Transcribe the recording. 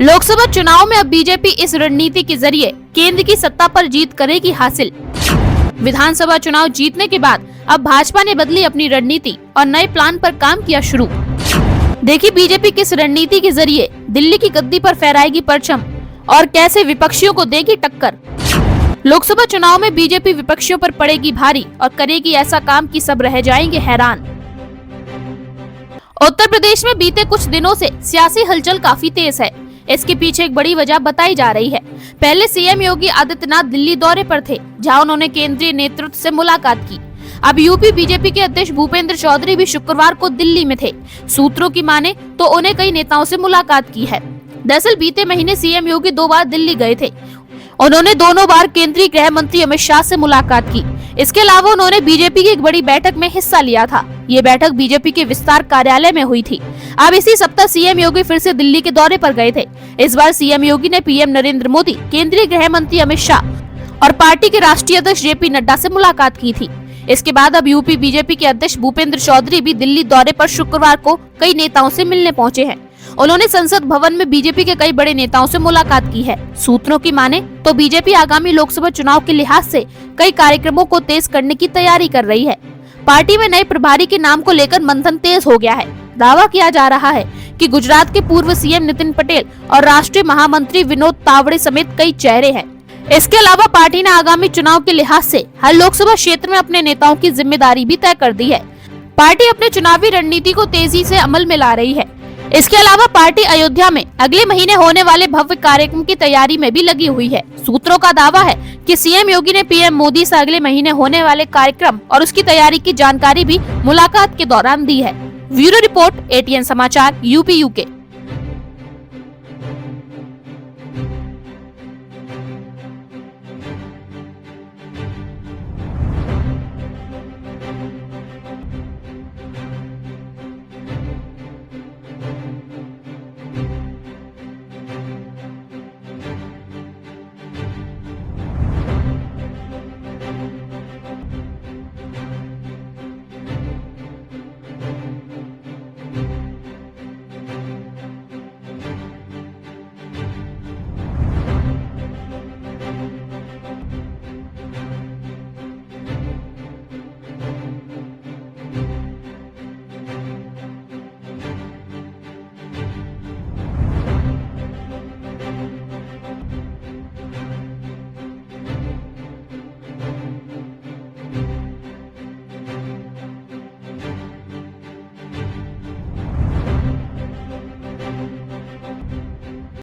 लोकसभा चुनाव में अब बीजेपी इस रणनीति के जरिए केंद्र की सत्ता पर जीत करेगी हासिल। विधानसभा चुनाव जीतने के बाद अब भाजपा ने बदली अपनी रणनीति और नए प्लान पर काम किया शुरू। देखिए बीजेपी किस रणनीति के जरिए दिल्ली की गद्दी पर फहराएगी परचम और कैसे विपक्षियों को देगी टक्कर। लोकसभा चुनाव में बीजेपी विपक्षियों पर पड़ेगी भारी और करेगी ऐसा काम कि सब रह जाएंगे हैरान। उत्तर प्रदेश में बीते कुछ दिनों से सियासी हलचल काफी तेज है। इसके पीछे एक बड़ी वजह बताई जा रही है। पहले सीएम योगी आदित्यनाथ दिल्ली दौरे पर थे, जहां उन्होंने केंद्रीय नेतृत्व से मुलाकात की। अब यूपी बीजेपी के अध्यक्ष भूपेंद्र चौधरी भी शुक्रवार को दिल्ली में थे। सूत्रों की माने तो उन्हें कई नेताओं से मुलाकात की है। दरअसल बीते महीने सीएम योगी 2 बार दिल्ली गए थे। उन्होंने दोनों बार केंद्रीय गृह मंत्री अमित शाह से मुलाकात की। इसके अलावा उन्होंने बीजेपी की एक बड़ी बैठक में हिस्सा लिया था। ये बैठक बीजेपी के विस्तार कार्यालय में हुई थी। अब इसी सप्ताह सीएम योगी फिर से दिल्ली के दौरे पर गए थे। इस बार सीएम योगी ने पीएम नरेंद्र मोदी, केंद्रीय गृह मंत्री अमित शाह और पार्टी के राष्ट्रीय अध्यक्ष जेपी नड्डा से मुलाकात की थी। इसके बाद अब यूपी बीजेपी के अध्यक्ष भूपेंद्र चौधरी भी दिल्ली दौरे पर शुक्रवार को कई नेताओं से मिलने पहुंचे हैं। उन्होंने संसद भवन में बीजेपी के कई बड़े नेताओं से मुलाकात की है। सूत्रों की माने तो बीजेपी आगामी लोकसभा चुनाव के लिहाज से कई कार्यक्रमों को तेज करने की तैयारी कर रही है। पार्टी में नए प्रभारी के नाम को लेकर मंथन तेज हो गया है। दावा किया जा रहा है कि गुजरात के पूर्व सीएम नितिन पटेल और राष्ट्रीय महामंत्री विनोद तावड़े समेत कई चेहरे हैं। इसके अलावा पार्टी ने आगामी चुनाव के लिहाज से हर लोकसभा क्षेत्र में अपने नेताओं की जिम्मेदारी भी तय कर दी है। पार्टी अपने चुनावी रणनीति को तेजी से अमल में ला रही है। इसके अलावा पार्टी अयोध्या में अगले महीने होने वाले भव्य कार्यक्रम की तैयारी में भी लगी हुई है। सूत्रों का दावा है कि सीएम योगी ने पीएम मोदी से अगले महीने होने वाले कार्यक्रम और उसकी तैयारी की जानकारी भी मुलाकात के दौरान दी है। ब्यूरो रिपोर्ट, ATN समाचार, यूपी UK।